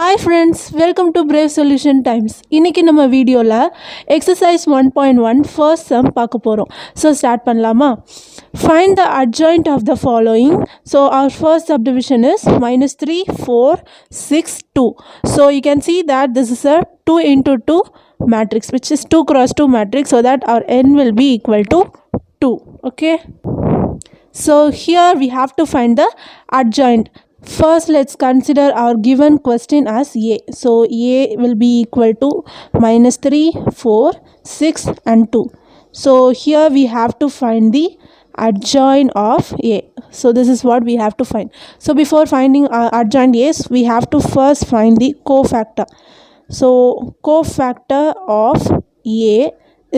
Hi friends, welcome to Brave Solution Times. இன்னைக்கு நம்ம வீடியோல exercise 1.1 first sum பார்க்க போறோம். So start பண்ணலாமா? Find the adjoint of the following. So our first subdivision is -3, 4, 6, 2. So you can see that this is a 2 into 2 matrix, which is 2 cross 2 matrix, so that our n will be equal to 2. Okay. So here we have to find the adjoint. First, let's consider our given question as A. So A will be equal to -3, 4, 6 and 2. So here we have to find the adjoint of A. So this is what we have to find. So before finding adjoint A's, we have to first find the cofactor. So cofactor of A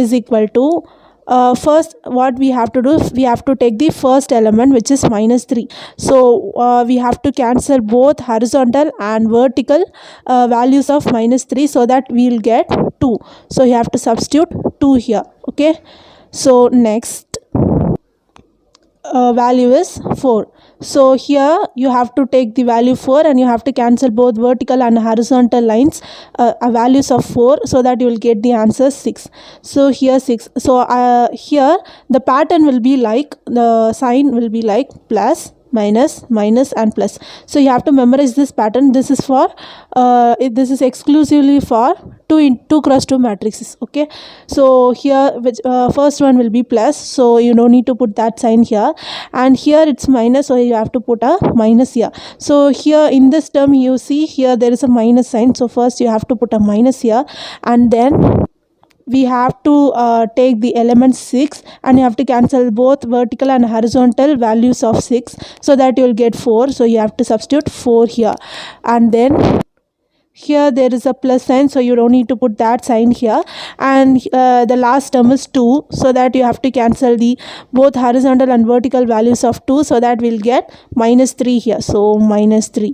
is equal to first what we have to do is we have to take the first element, which is -3. So we have to cancel both horizontal and vertical values of -3, so that we will get 2. So you have to substitute 2 here. Okay, so next value is 4. So here you have to take the value 4 and you have to cancel both vertical and horizontal lines values of 4, so that you will get the answer 6. So here 6. So here the pattern will be like, the sign will be like plus, minus, minus and plus. So you have to memorize this pattern. This is for this is exclusively for 2 cross 2 matrices. Okay, so here which first one will be plus, so you don't need to put that sign here, and here it's minus, so you have to put a minus here. So here in this term you see here there is a minus sign, so first you have to put a minus here, and then we have to take the element 6 and you have to cancel both vertical and horizontal values of 6, so that you will get 4. So you have to substitute 4 here, and then here there is a plus sign, so you don't need to put that sign here, and the last term is 2, so that you have to cancel the both horizontal and vertical values of 2, so that we'll get -3 here. So -3.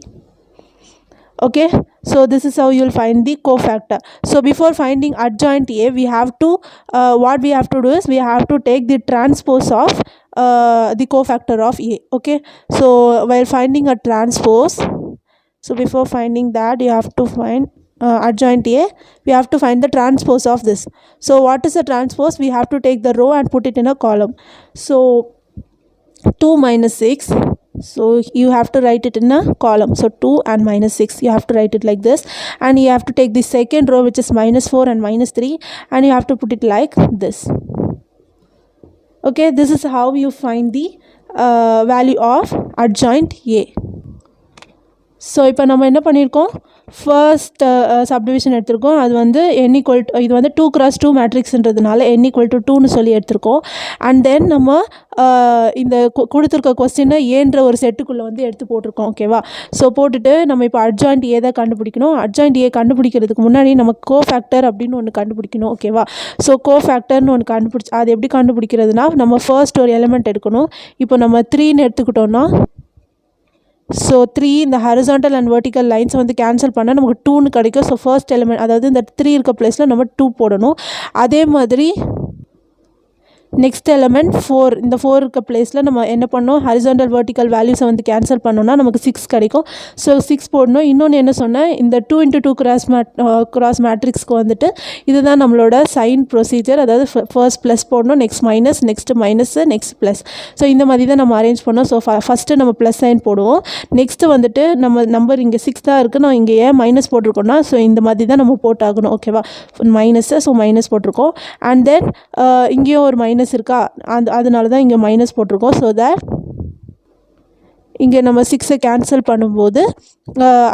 Okay, so this is how you'll find the cofactor. So before finding adjoint A, we have to what we have to do is we have to take the transpose of the cofactor of A. Okay, so while finding a transpose, so before finding that you have to find adjoint A, we have to find the transpose of this. So what is the transpose? We have to take the row and put it in a column. So 2 minus 6, so you have to write it in a column. So 2 and -6, you have to write it like this, and you have to take the second row, which is -4 and -3, and you have to put it like this. Okay, this is how you find the value of adjoint A. So இப்போ நம்ம என்ன பண்ணியிருக்கோம், first subdivision எடுத்திருக்கோம். அது வந்து இது வந்து 2 cross 2 மேட்ரிக்ஸ்ன்றதுனால n = 2ன்னு சொல்லி எடுத்திருக்கோம். அண்ட் தென் நம்ம இந்த கொடுத்துருக்க கொஸ்டினை ஏன்ற ஒரு செட்டுக்குள்ளே வந்து எடுத்து போட்டிருக்கோம். ஓகேவா, ஸோ போட்டுட்டு நம்ம இப்போ அட்ஜாயிண்ட் ஏ தான் கண்டுபிடிக்கணும். அட்ஜாயிண்ட் ஏ கண்டுபிடிக்கிறதுக்கு முன்னாடி நம்ம கோஃபேக்டர் அப்படின்னு ஒன்று கண்டுபிடிக்கணும். ஓகேவா, ஸோ கோஃபேக்டர்னு ஒன்று கண்டுபிடிச்சி அது எப்படி கண்டுபிடிக்கிறதுனா, நம்ம ஃபர்ஸ்ட் ஒரு எலிமெண்ட் எடுக்கணும். இப்போ நம்ம 3ன்னு எடுத்துக்கிட்டோன்னா, ஸோ 3 இந்த ஹரிசாண்டல் அண்ட் வெர்டிக்கல் லைன்ஸ் வந்து கேன்சல் பண்ணால் நமக்கு 2ன்னு கிடைக்கும். ஸோ ஃபர்ஸ்ட் எலிமெண்ட், அதாவது இந்த 3 இருக்க பிளேஸில் நம்ம 2 போடணும். அதே மாதிரி நெக்ஸ்ட் எலிமெண்ட் 4, இந்த 4 இருக்க பிளேஸில் நம்ம என்ன பண்ணோம், ஹரிசாண்டல் வெர்டிக்கல் வேல்யூஸை வந்து கேன்சல் பண்ணோன்னா நமக்கு 6 கிடைக்கும். ஸோ 6 போடணும். இன்னொன்று என்ன சொன்னேன், இந்த 2 into 2 கிராஸ் மேட்ரிக்ஸ்க்கு வந்துட்டு இதுதான் நம்மளோட சைன் ப்ரொசீஜர். அதாவது ஃபர்ஸ்ட் ப்ளஸ் போடணும், next minus, next minus, next plus. So இந்த மாதிரி தான் நம்ம அரேஞ்ச் பண்ணோம். ஸோ ஃபஸ்ட்டு நம்ம ப்ளஸ் சைன் போடுவோம். நெக்ஸ்ட்டு வந்துட்டு நம்ம நம்பர் இங்கே 6 தான் இருக்குது, நான் இங்கே ஏன் மைனஸ் போட்டிருக்கோன்னா, ஸோ இந்த மாதிரி தான் நம்ம போட்டாகணும். ஓகேவா, மைனஸு, ஸோ மைனஸ் போட்டிருக்கோம். அண்ட் தென் இங்கேயும் ஒரு மைனஸ் இருக்கா, அதனால தான் இங்கே மைனஸ் போட்டிருக்கோம். ஸோ தட் இங்கே நம்ம 6 கேன்சல் பண்ணும்போது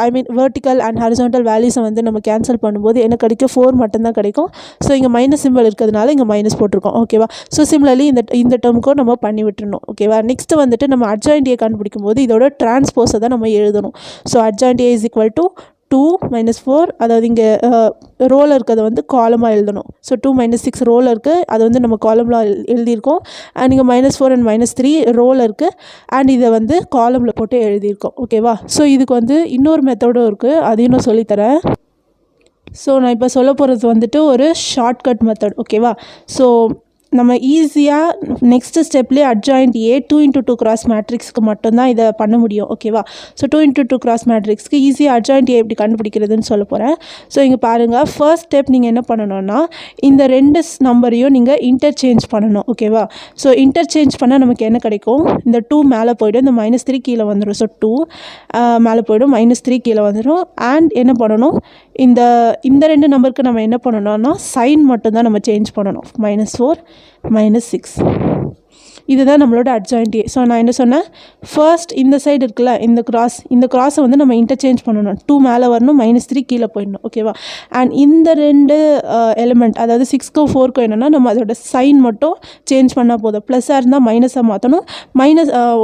ஐ மீன் வெர்டிக்கல் அண்ட் ஹரிசாண்டல் வேல்யூஸை வந்து நம்ம கேன்சல் பண்ணும்போது என்ன கிடைக்கும், 4 மட்டும்தான் கிடைக்கும். ஸோ இங்கே மைனஸ் சிம்பிள் இருக்கிறதுனால இங்கே மைனஸ் போட்டிருக்கோம். ஓகேவா, ஸோ சிமிலர்லி இந்த டேர்முக்கும் நம்ம பண்ணி விட்டுருணும். ஓகேவா, நெக்ஸ்ட்டு வந்துட்டு நம்ம அட்ஜாயிண்ட் ஏ கண்டுபிடிக்கும் போது இதோட டிரான்ஸ்போஸை தான் நம்ம எழுதணும். So adjoint A is equal to 2 - 4, அதாவது இங்கே ரோவில் இருக்கிறத வந்து காலமாக எழுதணும். ஸோ 2 - 6 ரோவில் இருக்குது, அது வந்து நம்ம காலமில் எழுதியிருக்கோம். அண்ட் இங்கே -4 and -3 ரோவில் இருக்குது, அண்ட் இதை வந்து காலமில் போட்டு எழுதியிருக்கோம். ஓகேவா, ஸோ இதுக்கு வந்து இன்னொரு மெத்தடும் இருக்குது, அதையும் நான் சொல்லித்தரேன். ஸோ நான் இப்போ சொல்ல போகிறது வந்துட்டு ஒரு ஷார்ட்கட் மெத்தட். ஓகேவா, ஸோ நம்ம ஈஸியாக நெக்ஸ்ட் ஸ்டெப்லேயே அட்ஜாயிண்ட் ஏ 2 into 2 கிராஸ் மேட்ரிக்ஸ்க்கு மட்டும்தான் இதை பண்ண முடியும். ஓகேவா? ஸோ 2 into 2 கிராஸ் மேட்ரிக்ஸ்க்கு ஈஸியாக அட்ஜாயிண்ட் ஏ எப்படி கண்டுபிடிக்கிறதுன்னு சொல்ல போகிறேன். ஸோ இங்கே பாருங்கள், ஃபர்ஸ்ட் ஸ்டெப் நீங்கள் என்ன பண்ணணும்னா இந்த ரெண்டு நம்பரையும் நீங்கள் இன்டர்சேஞ்ச் பண்ணணும். ஓகேவா? ஸோ இன்டர்சேஞ்ச் பண்ணால் நமக்கு என்ன கிடைக்கும்? இந்த 2 மேலே போய்டும், இந்த -3 கீழே வந்துடும். ஸோ 2 மேலே போய்டும், -3 கீழே வந்துடும். அண்ட் என்ன பண்ணணும், இந்த ரெண்டு நம்பருக்கு நம்ம என்ன பண்ணணும்னா சைன் மட்டும்தான் நம்ம சேஞ்ச் பண்ணணும். -4 -6 இதுதான் நம்மளோட அட்ஜாயிண்ட் ஏ. ஸோ நான் என்ன சொன்னேன், ஃபர்ஸ்ட் இந்த சைடு இருக்குல்ல, இந்த கிராஸை வந்து நம்ம இன்டர்சேஞ்ச் பண்ணணும். 2 மேலே வரணும், -3 கீழே போயிடணும். ஓகேவா? அண்ட் இந்த ரெண்டு எலிமெண்ட், அதாவது 6க்கும் 4க்கும் என்னென்னா நம்ம அதோட சைன் மட்டும் சேஞ்ச் பண்ணால் போதும். ப்ளஸ்ஸாக இருந்தால் மைனஸாக மாற்றணும்,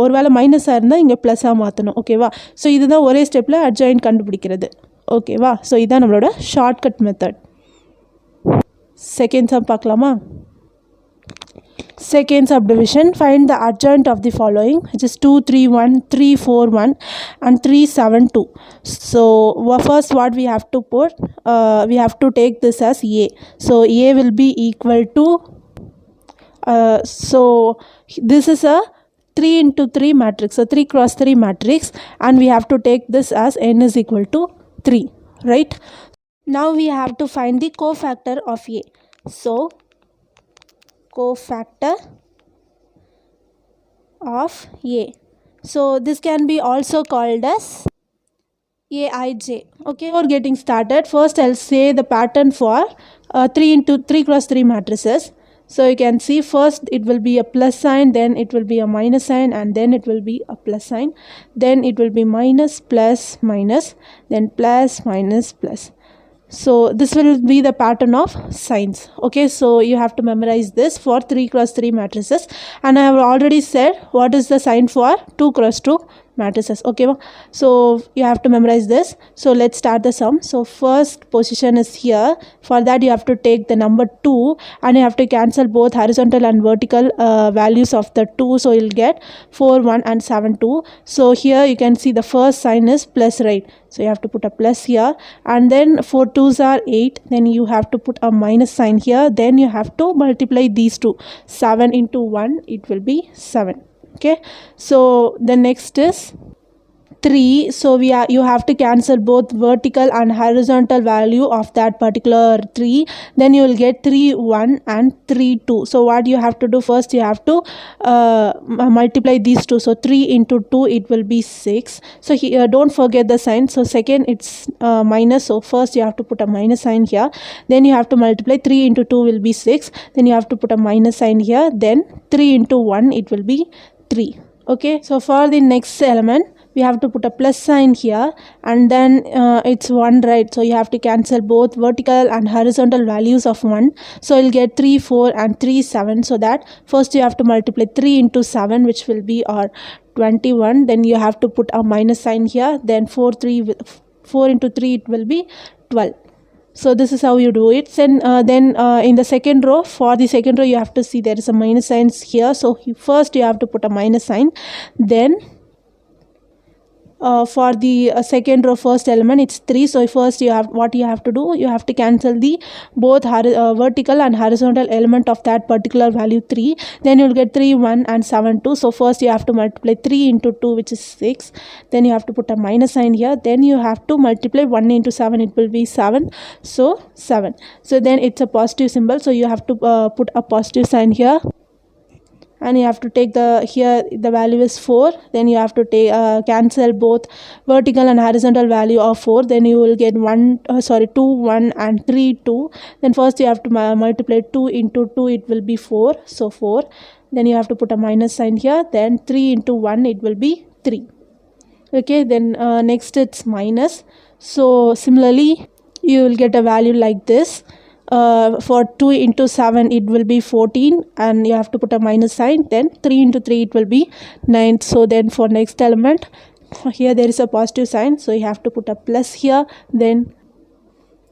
ஒரு வேளை மைனஸாக இருந்தால் இங்கே ப்ளஸ்ஸாக மாற்றணும். ஓகேவா? ஸோ இதுதான் ஒரே ஸ்டெப்பில் அட்ஜாயிண்ட் கண்டுபிடிக்கிறது. ஓகேவா? ஸோ இதுதான் நம்மளோட ஷார்ட்கட் மெத்தட். செகண்ட் சம் பார்க்கலாமா? Second subdivision, find the adjoint of the following, which is 2 3 1 3 4 1 and 3 7 2. So first what we have to put, we have to take this as A. So A will be equal to so this is a 3 into 3 matrix, so 3 cross 3 matrix, and we have to take this as n is equal to 3, right? Now we have to find the cofactor of A. So cofactor of A, so this can be also called as Aij. Okay, for getting started, first I'll say the pattern for 3 cross 3 matrices. So you can see first it will be a plus sign, then it will be a minus sign, and then it will be a plus sign, then it will be minus plus minus, then plus minus plus. So this will be the pattern of signs. Okay, so you have to memorize this for 3 cross 3 matrices, and I have already said what is the sign for 2 cross 2 matrices. Okay, so you have to memorize this. So let's start the sum. So first position is here. For that you have to take the number 2 and you have to cancel both horizontal and vertical values of the 2. So you'll get 4 1 and 7 2. So here you can see the first sign is plus, right? So you have to put a plus here, and then 4 2s are 8, then you have to put a minus sign here, then you have to multiply these two. 7 into 1, it will be 7. Okay, so the next is 3. So you have to cancel both vertical and horizontal value of that particular 3, then you will get 3 1 and 3 2. So what you have to do, first you have to multiply these two. So 3 into 2, it will be 6. So here don't forget the sign. So second it's minus, so first you have to put a minus sign here, then you have to multiply 3 into 2 will be 6, then you have to put a minus sign here, then 3 into 1, it will be 3. Okay, so for the next element we have to put a plus sign here, and then it's 1, right? So you have to cancel both vertical and horizontal values of 1. So you'll get 3 4 and 3 7. So that first you have to multiply 3 into 7, which will be our 21, then you have to put a minus sign here, then 4 into 3, it will be 12. So this is how you do it. Then in the second row, for the second row you have to see there is a minus signs here. So first you have to put a minus sign, then for the second row first element it's 3. So first you have to do, you have to cancel the both vertical and horizontal element of that particular value 3, then you'll get 3 1 and 7 2. So first you have to multiply 3 into 2, which is 6, then you have to put a minus sign here, then you have to multiply 1 into 7, it will be 7, so 7. So then it's a positive symbol, so you have to put a positive sign here, and you have to take here the value is 4, then you have to take cancel both vertical and horizontal value of 4, then you will get 2 1 and 3 2. Then first you have to multiply 2 into 2, it will be 4, so 4, then you have to put a minus sign here, then 3 into 1, it will be 3. Okay, then next it's minus. So similarly you will get a value like this. For 2 into 7, it will be 14, and you have to put a minus sign, then 3 into 3, it will be 9. So then for next element, here there is a positive sign, so you have to put a plus here, then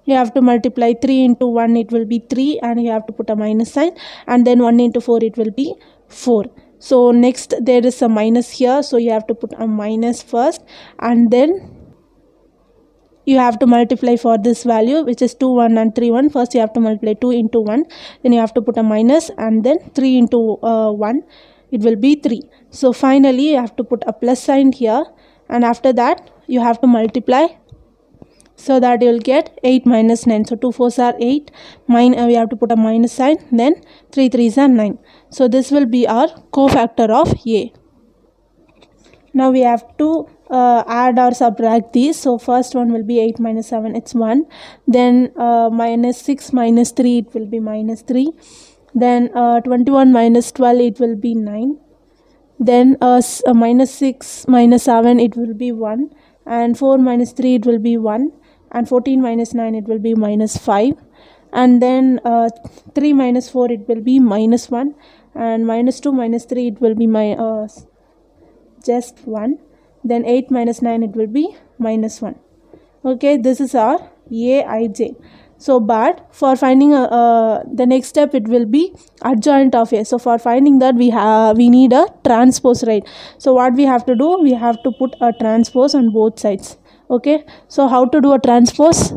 you have to multiply 3 into 1, it will be 3, and you have to put a minus sign, and then 1 into 4, it will be 4. So next there is a minus here, so you have to put a minus first, and then you have to multiply for this value, which is 2 1 and 3 1. First you have to multiply 2 into 1, then you have to put a minus, and then 3 into 1, it will be 3. So finally you have to put a plus sign here, and after that you have to multiply, so that you will get 8 minus 9. So 2 4s are 8, we have to put a minus sign, then 3 3s are 9. So this will be our cofactor of A. Now we have to add or subtract these. So first one will be 8 minus 7, it's 1. Then minus 6 minus 3, it will be minus 3. Then 21 minus 12, it will be 9. Then minus 6 minus 7, it will be 1. And 4 minus 3, it will be 1. And 14 minus 9, it will be minus 5. And then 3 minus 4, it will be minus 1. And minus 2 minus 3, it will be just 1. Then 8 minus 9, it will be minus 1. Okay, this is our Aij. So but for finding the next step, it will be adjoint of A. So for finding that, we need a transpose, right? So what we have to do, we have to put a transpose on both sides. Okay, so how to do a transpose?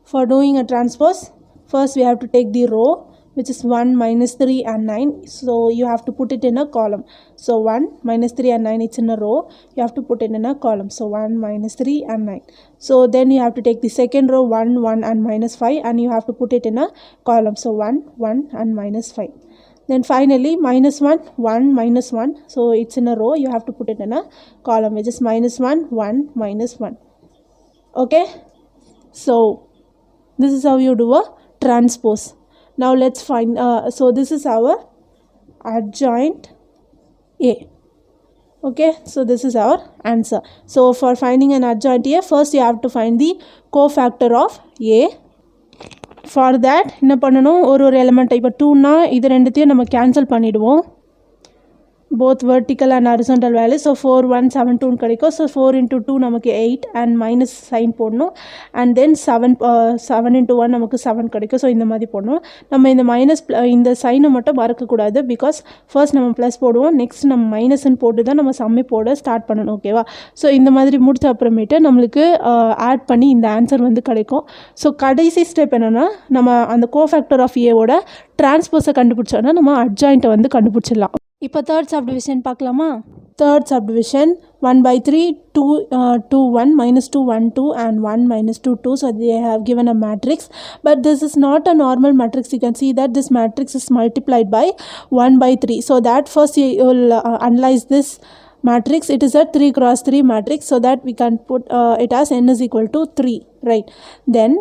For doing a transpose, first we have to take the row, which is 1 minus 3 and 9. So you have to put it in a column. So 1 minus 3 and 9, it's in a row, you have to put it in a column. So 1 minus 3 and 9. So then you have to take the second row, 1 1 and minus 5, and you have to put it in a column. So 1 1 and minus 5. Then finally minus 1 1 minus 1, so it's in a row, you have to put it in a column, which is minus 1 1 minus 1. Okay, so this is how you do a transpose. Now let's find, so this is our adjoint A. Okay, so this is our answer. So for finding an adjoint A, first you have to find the cofactor of A. For that, என்ன பண்ணணும், ஒரு element, இப்போ 2னா இது ரெண்டுத்தையும் நம்ம cancel பண்ணிடுவோம், both vertical and horizontal values. So 4 1 7 2 கிடைக்கும். So 4 into 2 நமக்கு 8 and minus sign போடணும், and then 7 into 1 நமக்கு 7 கிடைக்கும். ஸோ இந்த மாதிரி போடணும். நம்ம இந்த மைனஸ் இந்த சைனை மட்டும் மறக்கக்கூடாது, பிகாஸ் ஃபர்ஸ்ட் நம்ம ப்ளஸ் போடுவோம், நெக்ஸ்ட் நம்ம மைனஸ்ன்னு போட்டு தான் நம்ம சம்மி போட ஸ்டார்ட் பண்ணணும். ஓகேவா? ஸோ இந்த மாதிரி முடிச்ச அப்புறமேட்டு நம்மளுக்கு ஆட் பண்ணி இந்த ஆன்சர் வந்து கிடைக்கும். ஸோ கடைசி ஸ்டெப் என்னென்னா, நம்ம அந்த கோஃபேக்டர் ஆஃப் ஏவோட டிரான்ஸ்போஸை கண்டுபிடிச்சோன்னா நம்ம அட்ஜாயிண்ட்டை வந்து கண்டுபிடிச்சிடலாம். இப்போ தேர்ட் சப்டிவிஷன் பார்க்கலாமா? Third subdivision 1 by 3 2 2 1 minus 2 1 2 and 1 minus 2 2. So they have given a matrix, but this is not a normal matrix. You can see that this matrix is multiplied by 1 by 3. So that first you will analyze this matrix. It is a 3 cross 3 matrix, so that we can put it as n is equal to 3, right? Then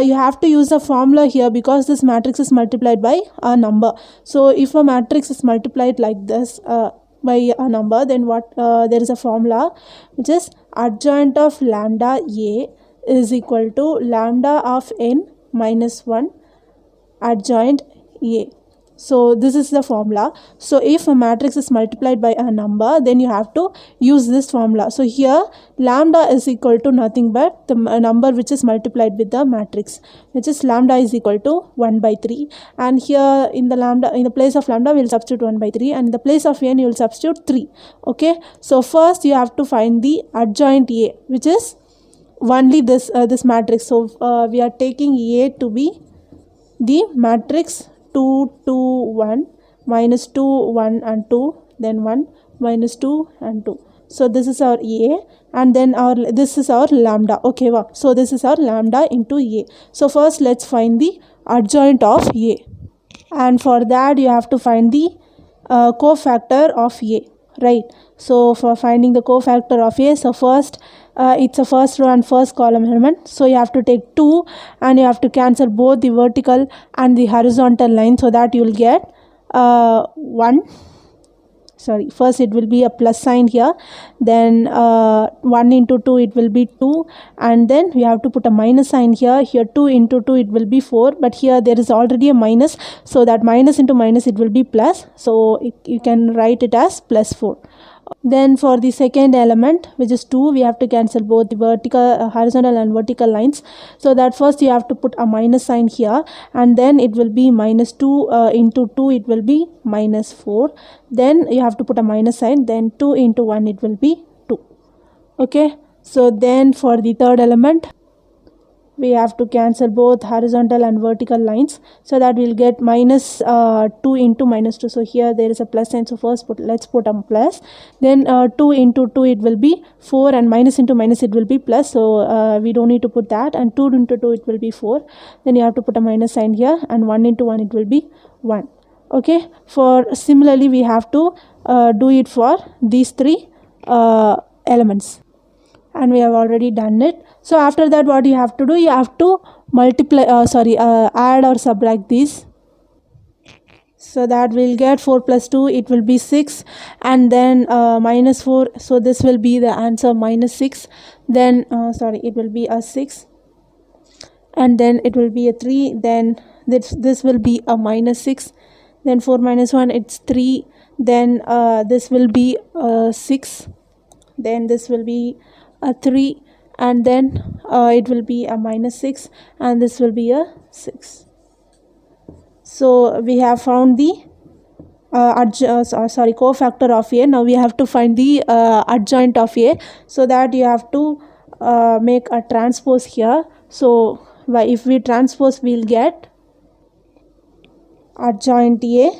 you have to use a formula here, because this matrix is multiplied by a number. So if a matrix is multiplied like this by a number, then what there is a formula, which is adjoint of lambda A is equal to lambda of n minus 1 adjoint A. So this is the formula. So if a matrix is multiplied by a number, then you have to use this formula. So here lambda is equal to nothing but the number which is multiplied with the matrix, which is lambda is equal to 1 by 3. And here in the lambda, in the place of lambda, we will substitute 1 by 3, and in the place of n you will substitute 3. Okay, so first you have to find the adjoint A, which is only this matrix. So we are taking A to be the matrix 2 2 1 minus 2 1 and 2, then 1 minus 2 and 2. So this is our A, and then this is our lambda. Okay, wow. So this is our lambda into A. So first let's find the adjoint of A, and for that you have to find the cofactor of A, right? So for finding the cofactor of A, so first it's a first row and first column element, so you have to take 2 and you have to cancel both the vertical and the horizontal line, so that you will get 1. Sorry, first it will be a plus sign here, then 1 into 2 it will be 2, and then we have to put a minus sign here. 2 into 2 it will be 4, but here there is already a minus, so that minus into minus it will be plus, so you can write it as plus 4. Then for the second element, which is 2, we have to cancel both the vertical horizontal and vertical lines, so that first you have to put a minus sign here, and then it will be minus 2 into 2 it will be minus 4, then you have to put a minus sign, then 2 into 1 it will be 2. Okay, So then for the third element, we have to cancel both horizontal and vertical lines, so that we'll get minus 2 into minus 2. So here there is a plus sign, so first let's put a plus, then 2 into 2 it will be 4, and minus into minus it will be plus, so we don't need to put that, and 2 into 2 it will be 4, then you have to put a minus sign here, and 1 into 1 it will be 1. Okay, for similarly we have to do it for these three elements, and we have already done it. So after that, what you have to do, you have to multiply add or subtract these, so that we'll get 4 plus 2 it will be 6, and then minus 4, so this will be the answer minus 6, then it will be a 6, and then it will be a 3, then this will be a minus 6, then 4 minus 1 it's 3, then this will be 6, then this will be a 3, and then it will be a minus 6, and this will be a 6. So we have found the cofactor of A. Now we have to find the adjoint of A, so that you have to make a transpose here. So if we transpose, we'll get adjoint A.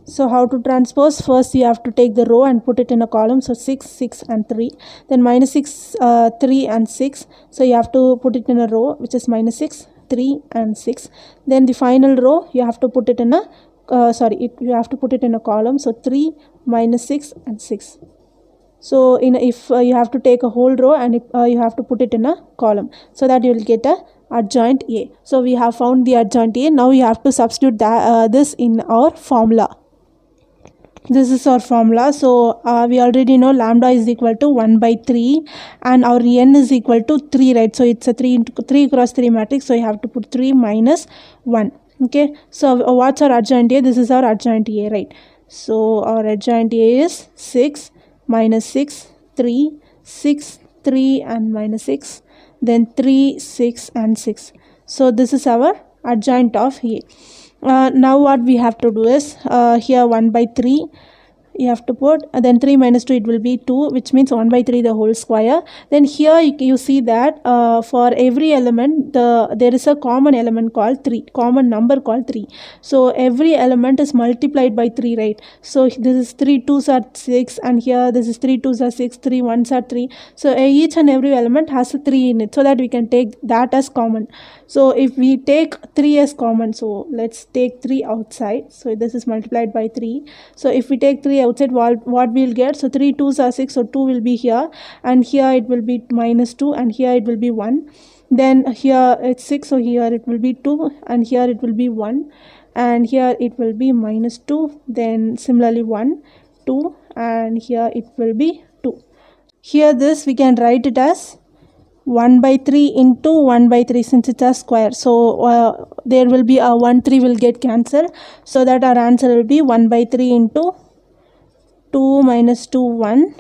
So how to transpose? First you have to take the row and put it in a column, so 6, 6 and 3, then minus 6, 3 and 6, so you have to put it in a row, which is minus 6, 3 and 6, then the final row you have to put it in a you have to put it in a column, so 3, minus 6 and 6. So if you have to take a whole row, and you have to put it in a column, so that you will get a adjoint A. So we have found the adjoint A. Now you have to substitute this in our formula. This is our formula. So we already know lambda is equal to 1 by 3, and our n is equal to 3, right? So it's a 3 cross 3 matrix, so you have to put 3 minus 1. Okay, so what's our adjoint A? This is our adjoint A, right? So our adjoint A is 6 minus 6, 3, 6, 3 and minus 6, then 3, 6 and 6. So this is our adjoint of A. Now what we have to do is, here 1 by 3 you have to put, then 3 minus 2 it will be 2, which means 1 by 3 the whole square. Then here you see that for every element there is a common element called 3, common number called 3. So every element is multiplied by 3, right? So this is 3 2s are 6, and here this is 3 2s are 6, 3 1s are 3. So each and every element has a 3 in it, so that we can take that as common. So if we take 3 as common, so let's take 3 outside, so this is multiplied by 3. So if we take 3 outside, what we'll get? So 3 2s are 6, so 2 will be here, and here it will be minus 2, and here it will be 1. Then here it's 6, so here it will be 2, and here it will be 1, and here it will be minus 2, then similarly 1, 2, and here it will be 2. Here this we can write it as 1 by 3 into 1 by 3, since it's a square. So there will be a 1 3 will get cancelled, so that our answer will be 1 by 3 into 2 minus 2 1,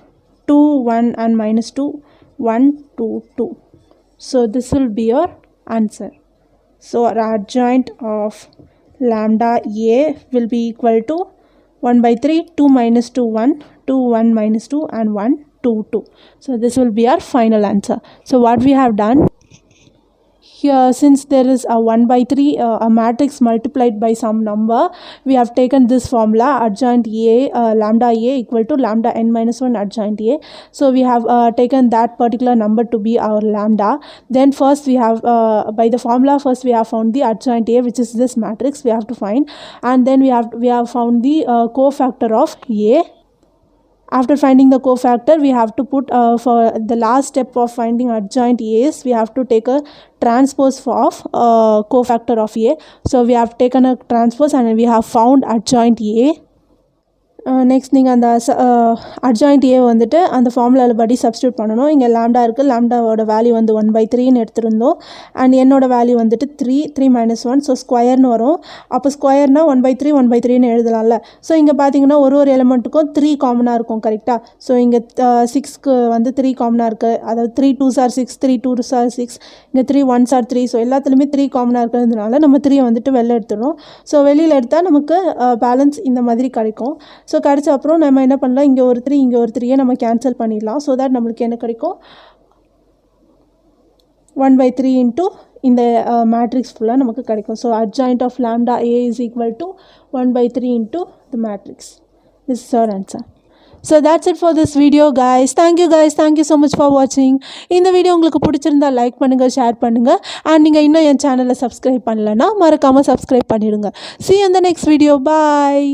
2 1 and minus 2 1 2 2. So this will be your answer. So our adjoint of lambda A will be equal to 1 by 3, 2 minus 2 1, 2 1 minus 2 and 1 2 2. So this will be our final answer. So what we have done here, since there is a 1 by 3 a matrix multiplied by some number, we have taken this formula adjoint A, lambda A equal to lambda n minus 1 adjoint A. So we have taken that particular number to be our lambda. Then first we have by the formula, first we have found the adjoint A, which is this matrix we have to find, and then we have found the cofactor of A. After finding the cofactor, we have to put for the last step of finding adjoint A's, we have to take a transpose of cofactor of A. So we have taken a transpose and we have found adjoint A. Next நீங்கள் அந்த adjoint A வந்துட்டு அந்த ஃபார்முலாவில் படி substitute பண்ணணும். இங்கே lambda இருக்குது, லாம்டாவோட value வந்து 1 by 3ன்னு எடுத்துருந்தோம், அண்ட் என்னோட வேல்யூ வந்துட்டு 3 minus 1, ஸோ ஸ்கொயர்னு வரும். அப்போ ஸ்கொயர்னால் 1 by 3 1 by 3ன்னு எழுதலாம்ல. ஸோ இங்கே பார்த்தீங்கன்னா ஒரு எலிமெண்ட்டுக்கும் 3 காமனாக இருக்கும், கரெக்டாக. ஸோ இங்கே 6க்கு வந்து 3 காமனாக இருக்குது, அதாவது 3 2s are 6, 3 2s are 6, இங்கே 3 1s are 3. ஸோ எல்லாத்துலேயுமே 3 காமனாக இருக்கிறதுனால நம்ம 3 வந்துட்டு வெளில எடுத்துடுறோம். ஸோ வெளியில் எடுத்தால் நமக்கு பேலன்ஸ் இந்த மாதிரி கிடைக்கும். ஸோ கிடைச்ச அப்புறம் நம்ம என்ன பண்ணலாம், இங்கே ஒரு 3 இங்கே ஒரு 3யை நம்ம கேன்சல் பண்ணிடலாம். ஸோ தட் நம்மளுக்கு என்ன கிடைக்கும், 1/3 into இந்த மேட்ரிக்ஸ் ஃபுல்லாக நமக்கு கிடைக்கும். So adjoint of lambda A is equal to 1/3 into the matrix. This is our answer. So that's it for this video guys. Thank you so much for watching. இந்த video உங்களுக்கு பிடிச்சிருந்தா like பண்ணுங்கள், share பண்ணுங்கள். And நீங்கள் இன்னும் என் சேனலை subscribe பண்ணலைன்னா மறக்காமல் சப்ஸ்கிரைப் பண்ணிவிடுங்க. See you in the next video. Bye.